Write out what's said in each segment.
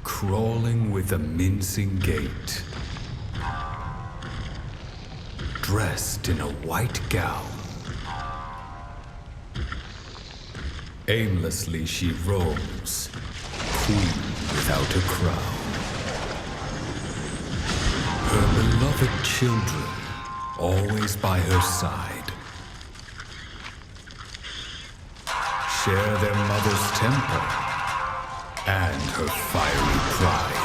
crawling with a mincing gait, dressed in a white gown. Aimlessly she roams, queen without a crown. Her beloved children always by her side, share their mother's temper and her fiery pride.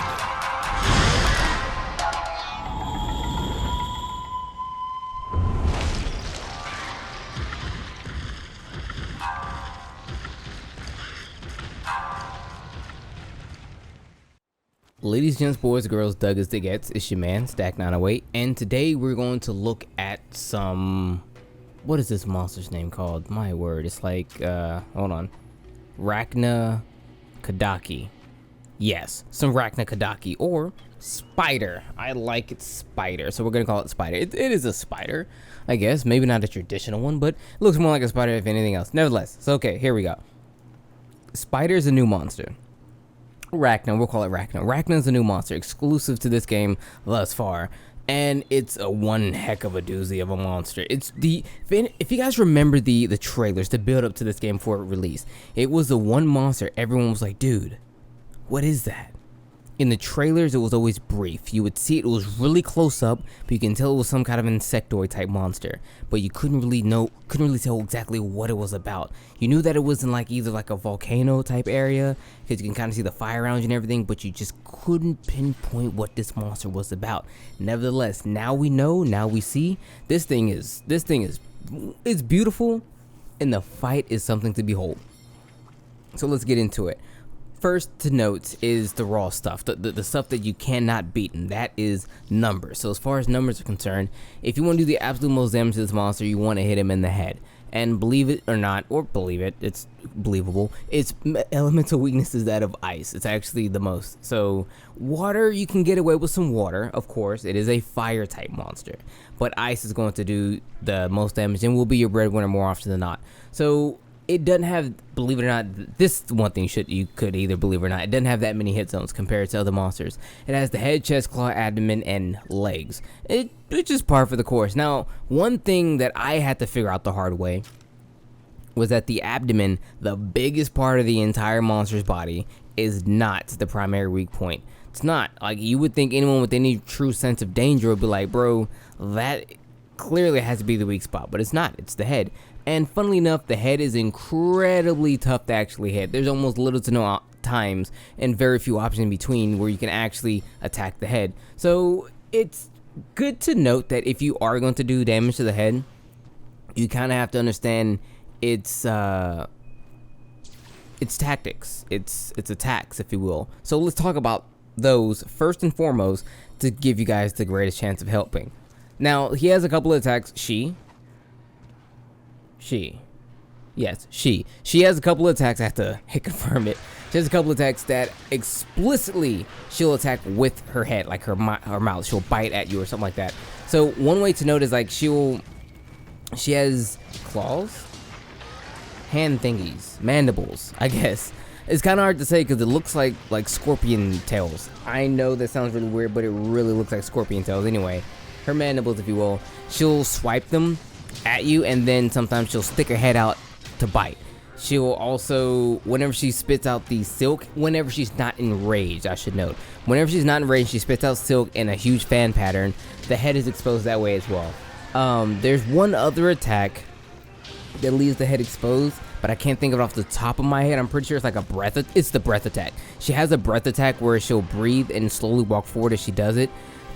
Ladies, gents, boys, girls, Doug as it gets, it's your man, Stack908, and today we're going to look at some, what is this monster's name called? My word, it's like, hold on, Rakna Kadaki. Yes, some Rakna Kadaki, or spider. I like it, spider, so we're going to call it spider. It is a spider, I guess, maybe not a traditional one, but it looks more like a spider if anything else. Nevertheless, so okay, here we go. Spider is a new monster. Rakna, we'll call it Rakna. Rakna is a new monster, exclusive to this game thus far, and it's a one heck of a doozy of a monster. It's the, if you guys remember the trailers, the build up to this game before it released, it was the one monster everyone was like, dude, what is that? In the trailers, it was always brief. You would see it was really close up, but you can tell it was some kind of insectoid type monster. But you couldn't really tell exactly what it was about. You knew that it was in like either like a volcano type area, because you can kind of see the fire around you and everything, but you just couldn't pinpoint what this monster was about. Nevertheless, now we know, now we see, this thing is it's beautiful, and the fight is something to behold. So let's get into it. First to note is the raw stuff, the stuff that you cannot beat, and that is numbers. So as far as numbers are concerned, if you want to do the absolute most damage to this monster, you want to hit him in the head. And believe it or not, or believe it, it's believable, its elemental weakness is that of ice. It's actually the most. So water, you can get away with some water, of course. It is a fire type monster, but ice is going to do the most damage and will be your breadwinner more often than not. So it doesn't have, believe it or not, this one thing you could either believe it or not, it doesn't have that many hit zones compared to other monsters. It has the head, chest, claw, abdomen, and legs. It's just par for the course. Now, one thing that I had to figure out the hard way was that the abdomen, the biggest part of the entire monster's body, is not the primary weak point. It's not. Like, you would think anyone with any true sense of danger would be like, bro, that clearly has to be the weak spot, but it's not. It's the head. And funnily enough, the head is incredibly tough to actually hit. There's almost little to no times and very few options in between where you can actually attack the head. So it's good to note that if you are going to do damage to the head, you kind of have to understand its tactics, its attacks, if you will. So let's talk about those first and foremost to give you guys the greatest chance of helping. Now, he has a couple of attacks. She has a couple of attacks. I have to confirm it. She has a couple of attacks that explicitly she'll attack with her head, like her mouth. She'll bite at you or something like that. So one way to note is like she has claws, hand thingies, mandibles, I guess. It's kind of hard to say because it looks like scorpion tails. I know that sounds really weird, but it really looks like scorpion tails. Anyway, her mandibles, if you will, she'll swipe them at you, and then sometimes she'll stick her head out to bite. She'll also, whenever she spits out the silk, whenever she's not enraged, I should note, whenever she's not enraged, she spits out silk in a huge fan pattern. The head is exposed that way as well. There's one other attack that leaves the head exposed, but I can't think of it off the top of my head. I'm pretty sure it's like a breath. It's the breath attack. She has a breath attack where she'll breathe and slowly walk forward as she does it.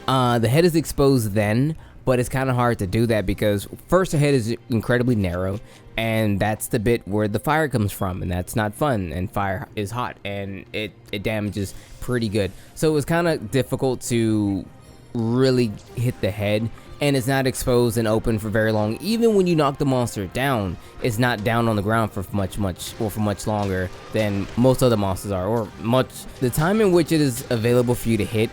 The head is exposed then, but it's kind of hard to do that because first, her head is incredibly narrow, and that's the bit where the fire comes from, and that's not fun, and fire is hot, and it damages pretty good. So it was kind of difficult to really hit the head, and it's not exposed and open for very long. Even when you knock the monster down, it's not down on the ground for much longer than most other monsters are, or much. The time in which it is available for you to hit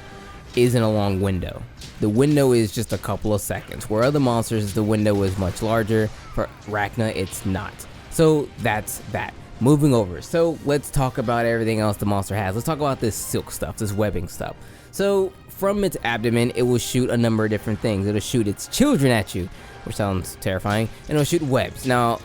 isn't a long window. The window is just a couple of seconds, where other monsters the window is much larger. For Rakna, it's not. So that's that. moving over. So let's talk about everything else the monster has. Let's talk about this silk stuff, this webbing stuff. So from its abdomen, it will shoot a number of different things. It'll shoot its children at you, which sounds terrifying, and it'll shoot webs. Now,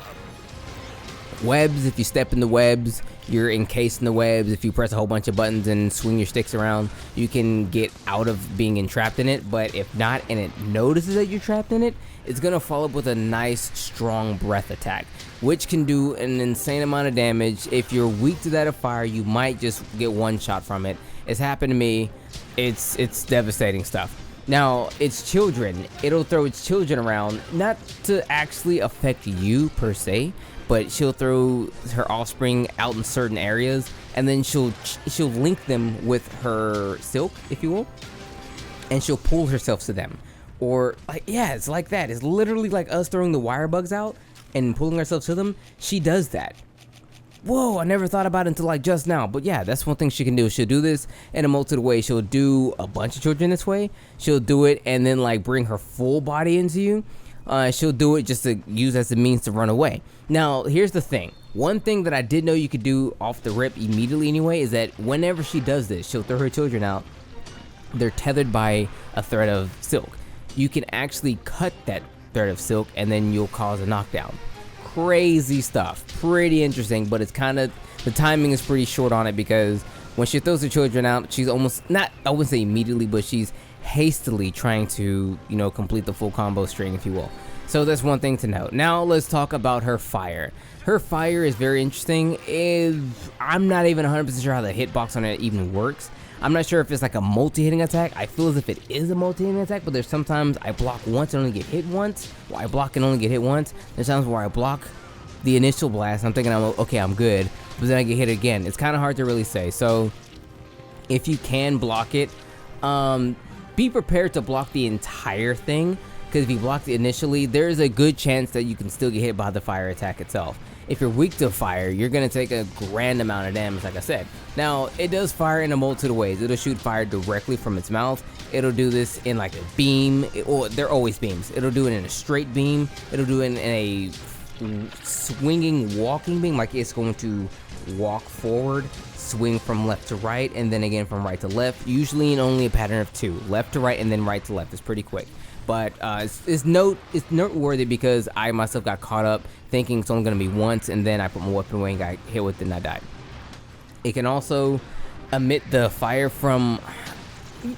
webs, if you step in the webs, you're encased in the webs. If you press a whole bunch of buttons and swing your sticks around, you can get out of being entrapped in it. But if not, and it notices that you're trapped in it, it's gonna follow up with a nice strong breath attack, which can do an insane amount of damage. If you're weak to that of fire, you might just get one shot from it. It's happened to me. It's devastating stuff. Now, its children, it'll throw its children around, not to actually affect you per se, but she'll throw her offspring out in certain areas, and then she'll link them with her silk, if you will, and she'll pull herself to them. Or, like, yeah, it's like that. It's literally like us throwing the wire bugs out and pulling ourselves to them. She does that. Whoa, I never thought about it until like just now. But yeah, that's one thing she can do. She'll do this in a multitude of ways. She'll do a bunch of children this way. She'll do it and then like bring her full body into you. She'll do it just to use as a means to run away. Now, here's the thing. One thing that I did know you could do off the rip immediately anyway is that whenever she does this, she'll throw her children out. They're tethered by a thread of silk. You can actually cut that thread of silk and then you'll cause a knockdown. Crazy stuff, pretty interesting, but it's kind of, the timing is pretty short on it because when she throws her children out, she's almost, not, I wouldn't say immediately, but she's hastily trying to, you know, complete the full combo string, if you will. So that's one thing to note. Now let's talk about her fire. Her fire is very interesting. I'm not even 100% sure how the hitbox on it even works. I'm not sure if it's like a multi-hitting attack. I feel as if it is a multi-hitting attack, but there's sometimes I block once and only get hit once, or I block and only get hit once. There's times where I block the initial blast, I'm thinking okay, I'm good, but then I get hit again. It's kind of hard to really say. So if you can block it, be prepared to block the entire thing, because if you block it initially, there's a good chance that you can still get hit by the fire attack itself. If you're weak to fire, you're going to take a grand amount of damage, like I said. Now, it does fire in a multitude of ways. It'll shoot fire directly from its mouth. It'll do this in like a beam, or they're always beams. It'll do it in a straight beam. It'll do it in a swinging, walking beam, like it's going to walk forward, swing from left to right, and then again from right to left, usually in only a pattern of two, left to right and then right to left. It's pretty quick. But it's noteworthy because I myself got caught up thinking it's only going to be once, and then I put my weapon away and got hit with it and I died. It can also emit the fire from,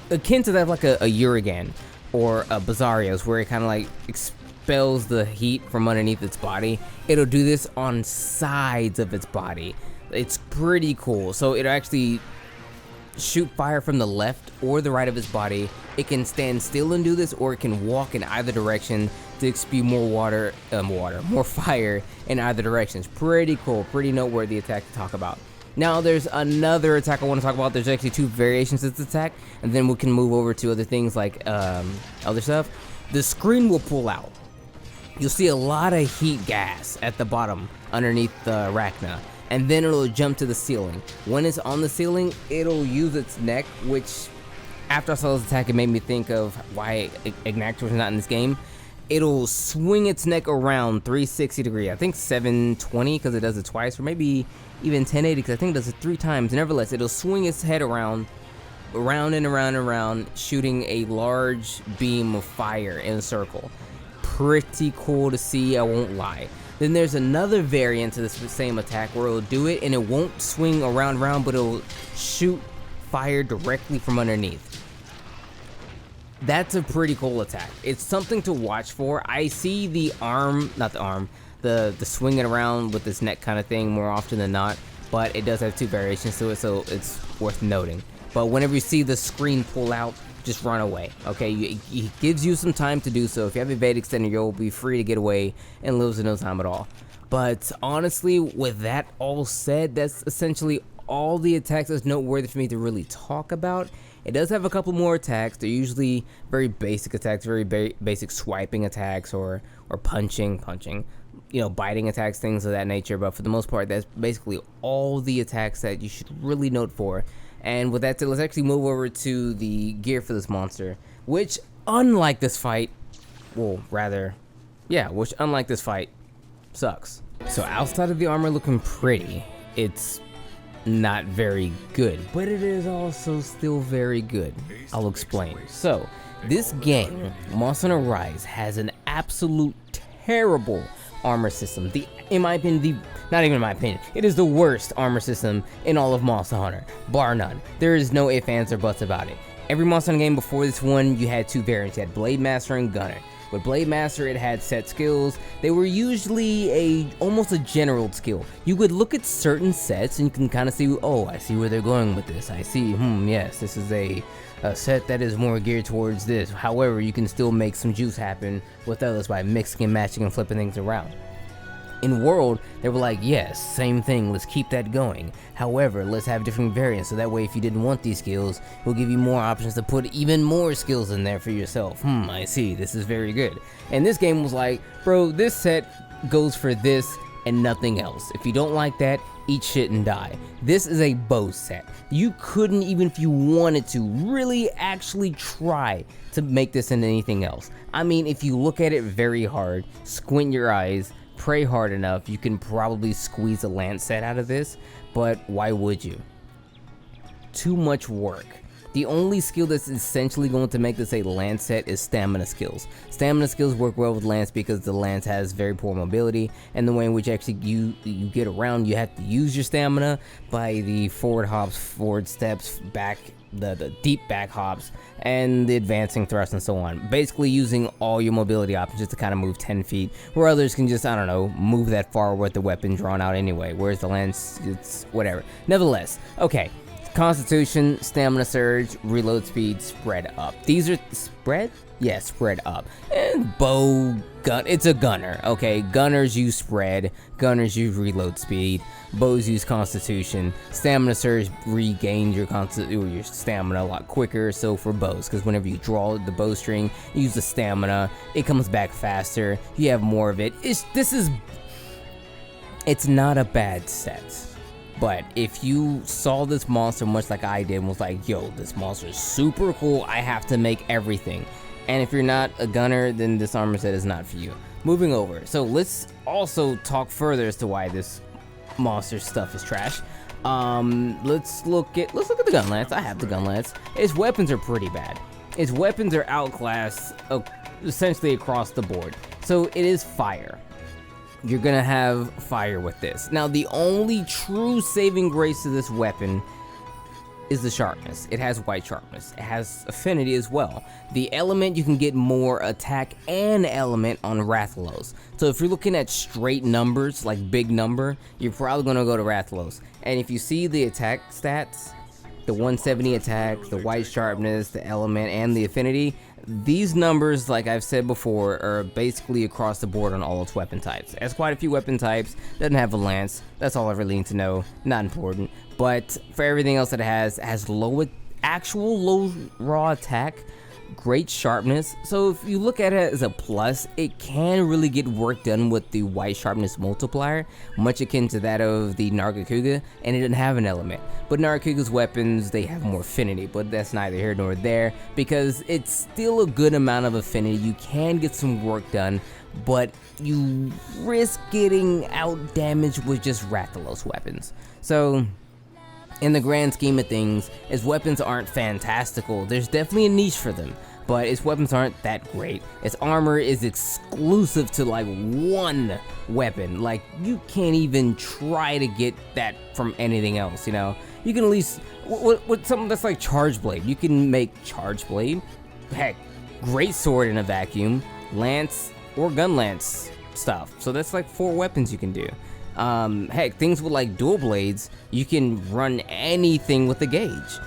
akin to that, like a Urigan or a Bizarrios, where it kind of like expels the heat from underneath its body. It'll do this on sides of its body. It's pretty cool. So it'll actually shoot fire from the left or the right of its body. It can stand still and do this, or it can walk in either direction to spew more more fire in either direction. It's pretty cool, pretty noteworthy attack to talk about. Now there's another attack I want to talk about. There's actually two variations of this attack, and then we can move over to other things like other stuff. The screen will pull out. You'll see a lot of heat gas at the bottom underneath the Rakna, and then it'll jump to the ceiling. When it's on the ceiling, it'll use its neck, which after I saw this attack, it made me think of why Ignator was not in this game. It'll swing its neck around 360 degree. I think 720 because it does it twice, or maybe even 1080 because I think it does it 3 times. Nevertheless, it'll swing its head around and around and around, shooting a large beam of fire in a circle. Pretty cool to see, I won't lie. Then there's another variant to this same attack where it'll do it and it won't swing around, but it'll shoot fire directly from underneath. That's a pretty cool attack. It's something to watch for. I see the swinging around with this neck kind of thing more often than not, but it does have 2 variations to it, so it's worth noting. But whenever you see the screen pull out, just run away, okay? It gives you some time to do so. If you have a evade extender, you'll be free to get away and lose in no time at all. But honestly, with that all said, that's essentially all the attacks that's noteworthy for me to really talk about. It does have a couple more attacks. They're usually very basic attacks, very basic swiping attacks or punching, you know, biting attacks, things of that nature. But for the most part, that's basically all the attacks that you should really note for. And with that said, let's actually move over to the gear for this monster, which unlike this fight, sucks. So outside of the armor looking pretty, it's not very good, but it is also still very good. I'll explain. So this game, Monster Hunter Rise, has an absolute terrible armor system. In my opinion, not even in my opinion, it is the worst armor system in all of Monster Hunter, bar none. There is no ifs, ands, or buts about it. Every Monster Hunter game before this one, you had two variants. You had Blade Master and Gunner. With Blade Master, it had set skills. They were usually almost a general skill. You would look at certain sets and you can kind of see, oh, I see where they're going with this. I see, yes, this is a set that is more geared towards this. However, you can still make some juice happen with others by mixing and matching and flipping things around. In World, they were like, yes, same thing, let's keep that going. However, let's have different variants, so that way if you didn't want these skills, we'll give you more options to put even more skills in there for yourself. I see, this is very good. And this game was like, bro, this set goes for this and nothing else. If you don't like that, eat shit and die. This is a bow set. You couldn't, even if you wanted to, really actually try to make this into anything else. I mean, if you look at it very hard, squint your eyes, pray hard enough, you can probably squeeze a lance set out of this, but why would you? Too much work. The only skill that's essentially going to make this a lance set is stamina skills. Stamina skills work well with lance because the lance has very poor mobility, and the way in which actually you get around, you have to use your stamina by the forward hops, forward steps, back, the deep back hops, and the advancing thrust and so on. Basically using all your mobility options just to kind of move 10 feet, where others can just, I don't know, move that far with the weapon drawn out anyway, whereas the lance, it's whatever. Nevertheless, okay. Constitution, stamina surge, reload speed, spread up. These are spread? Yeah, spread up. And bow, gun, it's a gunner, okay? Gunners use spread, gunners use reload speed, bows use constitution, stamina surge regains your stamina a lot quicker, so for bows, because whenever you draw the bowstring, you use the stamina, it comes back faster, you have more of it. It's not a bad set. But if you saw this monster much like I did and was like, yo, this monster is super cool, I have to make everything. And if you're not a gunner, then this armor set is not for you. Moving over. So let's also talk further as to why this monster stuff is trash. Let's look at the gun lance. I have the gun lance. Its weapons are pretty bad. Its weapons are outclassed essentially across the board. So it is fire. You're gonna have fire with this. Now, the only true saving grace to this weapon is the sharpness. It has white sharpness. It has affinity as well. The element, you can get more attack and element on Rathalos. So if you're looking at straight numbers, like big number, you're probably gonna go to Rathalos. And if you see the attack stats, the 170 attack, the white sharpness, the element, and the affinity, these numbers, like I've said before, are basically across the board on all its weapon types. It has quite a few weapon types, doesn't have a lance, that's all I really need to know, not important. But for everything else that it has actual low raw attack, great sharpness. So if you look at it as a plus, it can really get work done with the white sharpness multiplier, much akin to that of the Nargacuga, and it didn't have an element. But Nargacuga's weapons, they have more affinity, but that's neither here nor there, because it's still a good amount of affinity. You can get some work done, but you risk getting out damaged with just Rathalos weapons. So in the grand scheme of things, its weapons aren't fantastical. There's definitely a niche for them, but its weapons aren't that great. Its armor is exclusive to like one weapon. Like, you can't even try to get that from anything else, you know? You can at least, what something that's like Charge Blade. You can make Charge Blade, heck, great sword in a vacuum, lance, or gun lance stuff. So that's like 4 weapons you can do. Heck, things with like dual blades, you can run anything with the gauge.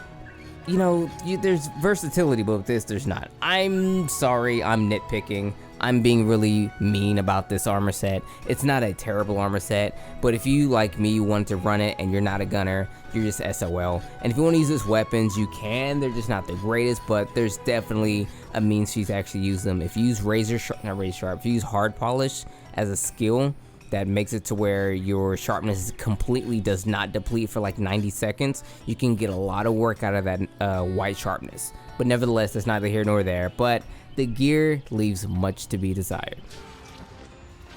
You know, there's versatility, but with this, there's not. I'm sorry, I'm nitpicking. I'm being really mean about this armor set. It's not a terrible armor set, but if you, like me, want to run it and you're not a gunner, you're just SOL. And if you want to use these weapons, you can. They're just not the greatest, but there's definitely a means to actually use them. If you use if you use hard polish as a skill, that makes it to where your sharpness completely does not deplete for like 90 seconds. You can get a lot of work out of that white sharpness. But nevertheless, that's neither here nor there. But the gear leaves much to be desired.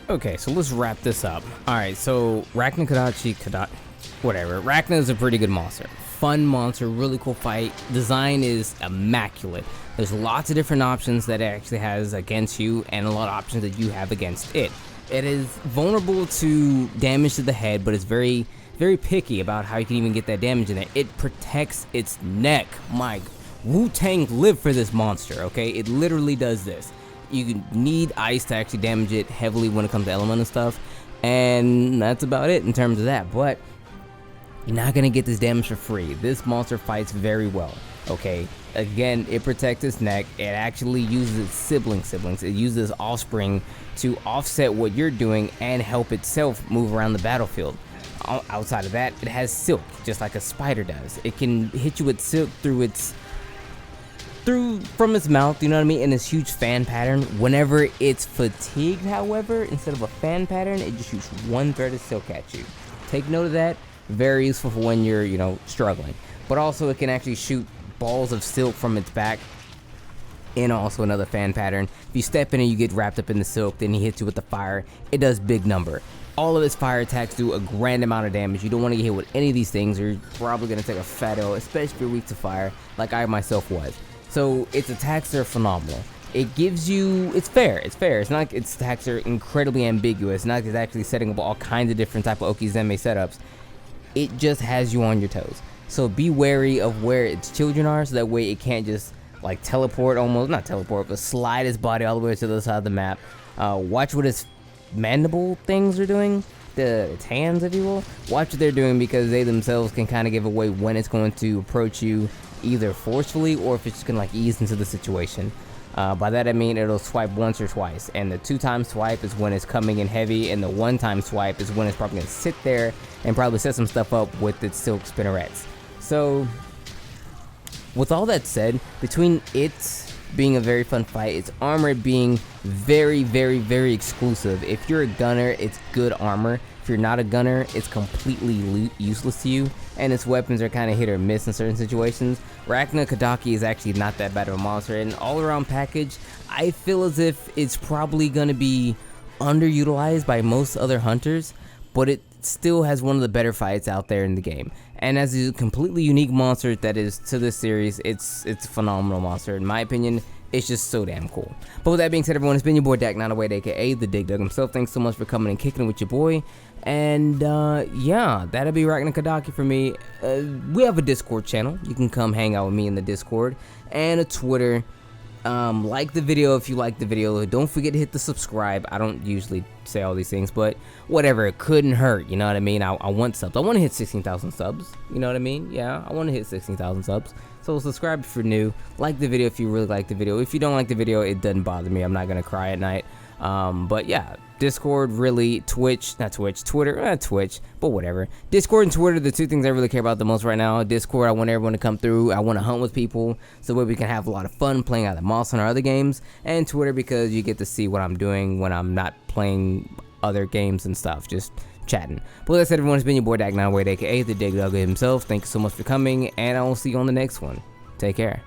Okay, so let's wrap this up. Alright, so Rakna Kadaki, whatever. Rakna is a pretty good monster. Fun monster, really cool fight. Design is immaculate. There's lots of different options that it actually has against you, and a lot of options that you have against it. It is vulnerable to damage to the head, but it's very, very picky about how you can even get that damage in there. It protects its neck. My Wu-Tang lived for this monster, okay? It literally does this. You need ice to actually damage it heavily when it comes to element and stuff, and that's about it in terms of that. But you're not gonna get this damage for free. This monster fights very well, okay? Again, it protects its neck. It actually uses its siblings. It uses offspring to offset what you're doing and help itself move around the battlefield. Outside of that, it has silk, just like a spider does. It can hit you with silk from its mouth, you know what I mean, in this huge fan pattern. Whenever it's fatigued, however, instead of a fan pattern, it just shoots one thread of silk at you. Take note of that. Very useful for when you're, struggling. But also, it can actually shoot balls of silk from its back, and also another fan pattern. If you step in and you get wrapped up in the silk, then he hits you with the fire. It does big number. All of its fire attacks do a grand amount of damage. You don't want to get hit with any of these things, or you're probably going to take a fat L, especially if you're weak to fire, like I myself was. So its attacks are phenomenal. It gives you, it's fair. It's not like its attacks are incredibly ambiguous. It's not like it's actually setting up all kinds of different type of Okizeme setups. It just has you on your toes. So be wary of where its children are, so that way it can't just like teleport, almost not teleport, but slide its body all the way to the other side of the map. Watch what its mandible things are doing, its hands, if you will. Watch what they're doing, because they themselves can kind of give away when it's going to approach you, either forcefully or if it's just gonna like ease into the situation. By that I mean it'll swipe once or twice, and the 2-time swipe is when it's coming in heavy, and the 1-time swipe is when it's probably gonna sit there and probably set some stuff up with its silk spinnerets. So with all that said, between it being a very fun fight, its armor being very, very, very exclusive. If you're a gunner, it's good armor. If you're not a gunner, it's completely useless to you, and its weapons are kind of hit or miss in certain situations. Rakna Kadaki is actually not that bad of a monster, and all-around package, I feel as if it's probably going to be underutilized by most other hunters, but it still has one of the better fights out there in the game. And as a completely unique monster that is to this series, it's a phenomenal monster. In my opinion, it's just so damn cool. But with that being said, everyone, it's been your boy Dak908, aka the Dig Dug himself. Thanks so much for coming and kicking it with your boy. And yeah, that'll be Rakna Kadaki for me. We have a Discord channel. You can come hang out with me in the Discord, and a Twitter. Like the video if you like the video. Don't forget to hit the subscribe. I don't usually say all these things, but whatever, it couldn't hurt, you know what I mean? I want subs. I want to hit 16,000 subs, you know what I mean? Yeah, I want to hit 16,000 subs. So subscribe if you're new. Like the video if you really like the video. If you don't like the video, it doesn't bother me. I'm not gonna cry at night. But yeah, Discord, really, Twitch, Twitter, Twitch, but whatever. Discord and Twitter are the two things I really care about the most right now. Discord, I want everyone to come through. I want to hunt with people, so that way we can have a lot of fun playing out the Moss on our other games. And Twitter, because you get to see what I'm doing when I'm not playing other games and stuff, just chatting. But like I said, everyone, it's been your boy Dak908, aka the Dig Dug himself. Thank you so much for coming, and I will see you on the next one. Take care.